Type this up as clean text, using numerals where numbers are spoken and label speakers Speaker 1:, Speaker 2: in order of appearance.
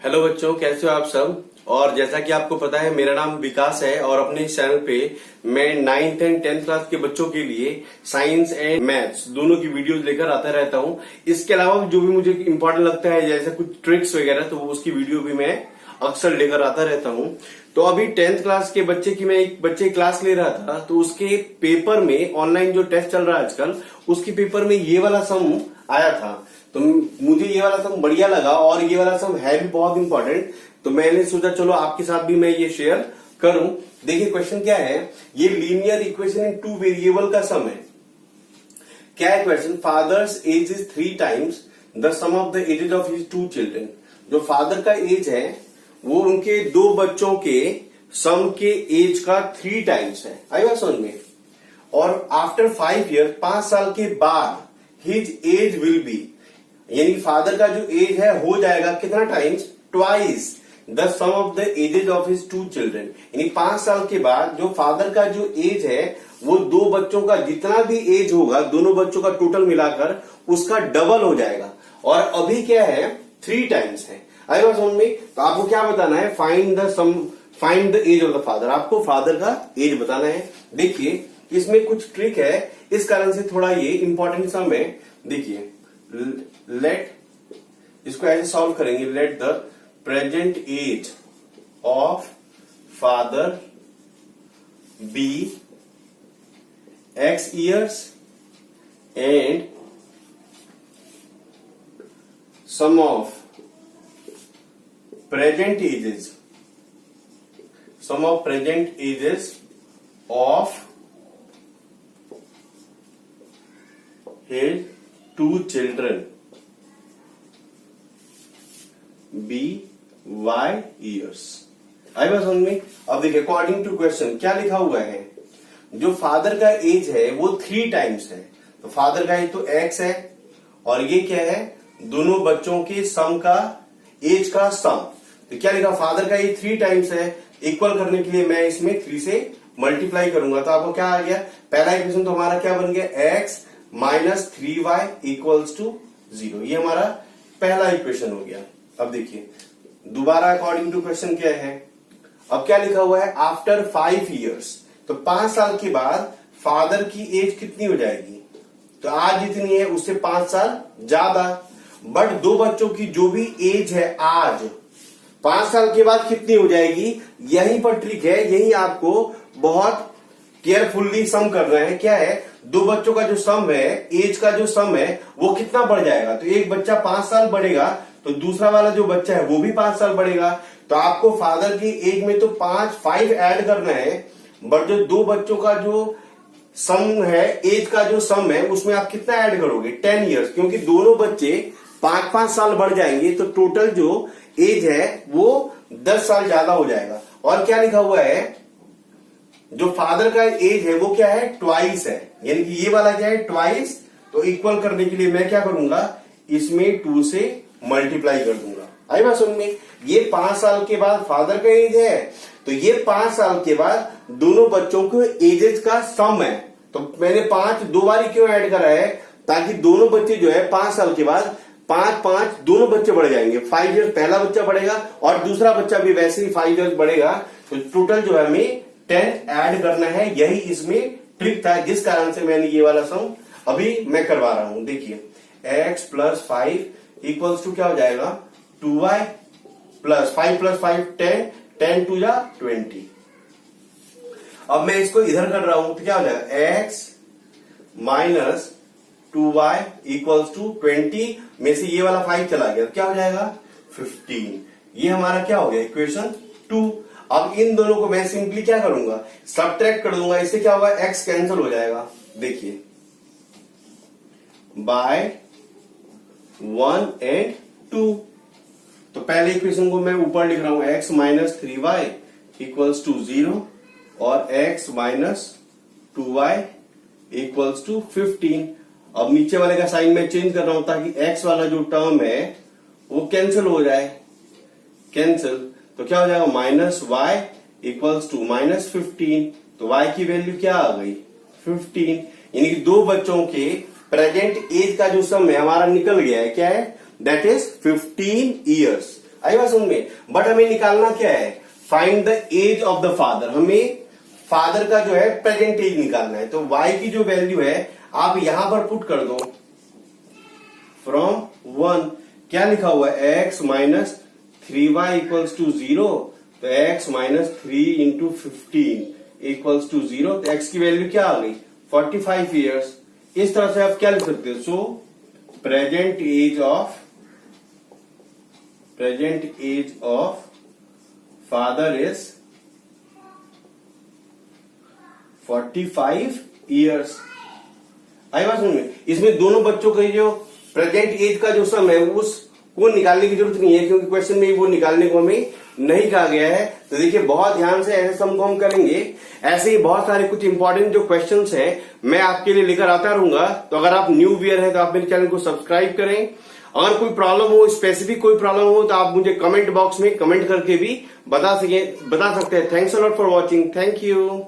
Speaker 1: Hello बच्चों, कैसे हो आप सब। और जैसा कि आपको पता है, मेरा नाम विकास है और अपने इस चैनल पे मैं 9th एंड 10th क्लास के बच्चों के लिए साइंस एंड मैथ्स दोनों की वीडियोस लेकर आता रहता हूं। इसके अलावा जो भी मुझे इम्पोर्टेंट लगता है, जैसे कुछ ट्रिक्स वगैरह, तो उसकी वीडियो भी मैं अक्सर लेकर आता रहता हूं। तो अभी 10th क्लास के बच्चे की मैं एक बच्चे क्लास ले रहा था, तो उसके पेपर में ऑनलाइन जो टेस्ट चल रहा है आजकल, उसके पेपर में ये वाला सम आया था। तो मुझे ये वाला सम बढ़िया लगा और ये वाला सम है भी बहुत इंपॉर्टेंट, तो मैंने सोचा चलो आपके साथ भी मैं ये शेयर करूं। देखिए क्वेश्चन क्या है, ये लीनियर इक्वेशन इन 2 वेरिएबल का सम है। क्या है question, father's age is 3 times the sum of the ages of his 2 children. जो फादर का एज है वो उनके 2 बच्चों के सम के एज का 3 टाइम्स है। आई बात समझ में। और आफ्टर 5 ईयर, 5 साल के बाद, हिज एज विल बी, यानी फादर का जो एज है हो जाएगा कितना times, twice the sum of the ages of his 2 children. यानी 5 साल के बाद जो फादर का जो एज है वो 2 बच्चों का जितना भी एज होगा, दोनों बच्चों का टोटल मिलाकर उसका डबल हो जाएगा। और अभी क्या है, 3 टाइम्स है। आई बात समझ में। तो आपको क्या बताना है, find the age of the father. आपको फादर का एज बताना है। देखिए इसमें कुछ ट्रिक है, इस कारण से थोड़ा ये इंपॉर्टेंट सम है। देखिए लेट, इसको ऐसे सॉल्व करेंगे, let the present age of father be x years and sum of present ages of his 2 children be y years। आई बात समझ में। अब देखिए अकॉर्डिंग टू क्वेश्चन क्या लिखा हुआ है, जो फादर का एज है वो 3 टाइम्स है। तो फादर का एज तो x है और ये क्या है, दोनों बच्चों के सम का एज का सम। तो क्या लिखा, फादर का एज 3 टाइम्स है। इक्वल करने के लिए मैं इसमें 3 से मल्टीप्लाई करूंगा, तो आपको क्या आ गया, पहला इक्वेशन तो हमारा क्या बन गया, x minus 3y equals to 0। ये हमारा पहला इक्वेशन हो गया। अब देखिए दोबारा अकॉर्डिंग टू क्वेश्चन क्या है, अब क्या लिखा हुआ है, आफ्टर 5 ईयर्स। तो 5 साल के बाद फादर की एज कितनी हो जाएगी, तो आज जितनी है उससे 5 साल ज्यादा। बट 2 बच्चों की जो भी एज है आज, 5 साल के बाद कितनी हो जाएगी, यहीं पर ट्रिक है। यही आपको बहुत केयरफुल्ली सम करना है। क्या है, 2 बच्चों का जो सम है, एज का जो सम है वो कितना बढ़ जाएगा। तो एक बच्चा 5 साल बढ़ेगा तो दूसरा वाला जो बच्चा है वो भी 5 साल बढ़ेगा। तो आपको फादर की एज में तो 5 ऐड करना है, बट जो 2 बच्चों का जो सम है, एज का जो सम है, उसमें आप कितना ऐड करोगे, 10 ईयर्स, क्योंकि दोनों बच्चे 5-5 साल बढ़ जाएंगे तो टोटल जो एज है वो 10 साल ज्यादा हो जाएगा। और क्या लिखा हुआ है, जो फादर का एज है वो क्या है, ट्वाइस है, यानी कि ये वाला क्या है, ट्वाइस। तो इक्वल करने के लिए मैं क्या करूंगा, इसमें 2 से मल्टीप्लाई कर दूंगा। आई बात समझ में। ये 5 साल के बाद फादर का एज है, तो ये 5 साल के बाद दोनों बच्चों के एजेस का सम है। तो मैंने 5 2 बार क्यों ऐड करा है, ताकि दोनों बच्चे जो है 5 साल के बाद 5-5 दोनों बच्चे बढ़ जाएंगे। 5 ईयर्स पहला बच्चा बढ़ेगा और दूसरा बच्चा भी वैसे ही 5 ईयर्स बढ़ेगा। तो टोटल जो है हमें 10 ऐड करना है। यही इसमें ट्रिक था, जिस कारण से मैंने ये वाला सम अभी मैं करवा रहा हूं। देखिए x प्लस 5 इक्वल्स टू क्या हो जाएगा, 2y प्लस 5 प्लस 5 10, 10 2 जा 20। अब मैं इसको इधर कर रहा हूं तो क्या हो जाएगा, x minus 2y equals to 20 में से ये वाला 5 चला गया, क्या हो जाएगा 15। ये हमारा क्या हो गया, इक्वेशन 2। अब इन दोनों को मैं सिंपली क्या करूंगा, सबट्रैक्ट कर दूंगा। इससे क्या होगा, x कैंसिल हो जाएगा। देखिए बाय 1 एंड 2। तो पहले इक्वेशन को मैं ऊपर लिख रहा हूं, x minus 3y equals to 0 और x minus 2y equals to 15। अब नीचे वाले का साइन मैं चेंज कर रहा हूं ताकि x वाला जो टर्म है वो कैंसिल हो जाए, कैंसिल। तो क्या हो जाएगा, minus y equals to minus 15। तो y की वैल्यू क्या आ गई, 15। यानी कि 2 बच्चों के प्रेजेंट एज का जो सम है हमारा निकल गया है, क्या है, दैट इज 15 ईयर्स। आई बात समझ में। बट हमें निकालना क्या है, find the age of the father, हमें फादर का जो है प्रेजेंट एज निकालना है। तो y की जो वैल्यू है आप यहां पर पुट कर दो, फ्रॉम 1 क्या लिखा हुआ है, x minus 3y equals to 0, तो x minus 3 into 15 equals to 0, तो x की वैल्यू क्या आ गई 45 ईयर्स। इस तरह से आप क्या लिख सकते हो, so present age of father is 45 years. आई बात समझ में। इसमें दोनों बच्चों का जो प्रेजेंट एज का जो सम है उसको निकालने की जरूरत नहीं है, क्योंकि क्वेश्चन में वो निकालने को हमें नहीं कहा गया है। तो देखिए बहुत ध्यान से ऐसे सम को हम करेंगे। ऐसे ही बहुत सारे कुछ इंपॉर्टेंट जो क्वेश्चंस हैं मैं आपके लिए लेकर आता रहूंगा। तो अगर आप न्यू व्यूअर हैं तो आप मेरे चैनल को सब्सक्राइब करें। अगर कोई प्रॉब्लम हो, स्पेसिफिक कोई प्रॉब्लम हो, तो आप मुझे कमेंट बॉक्स में कमेंट करके भी बता सकते हैं। Thanks a lot for watching, thank you.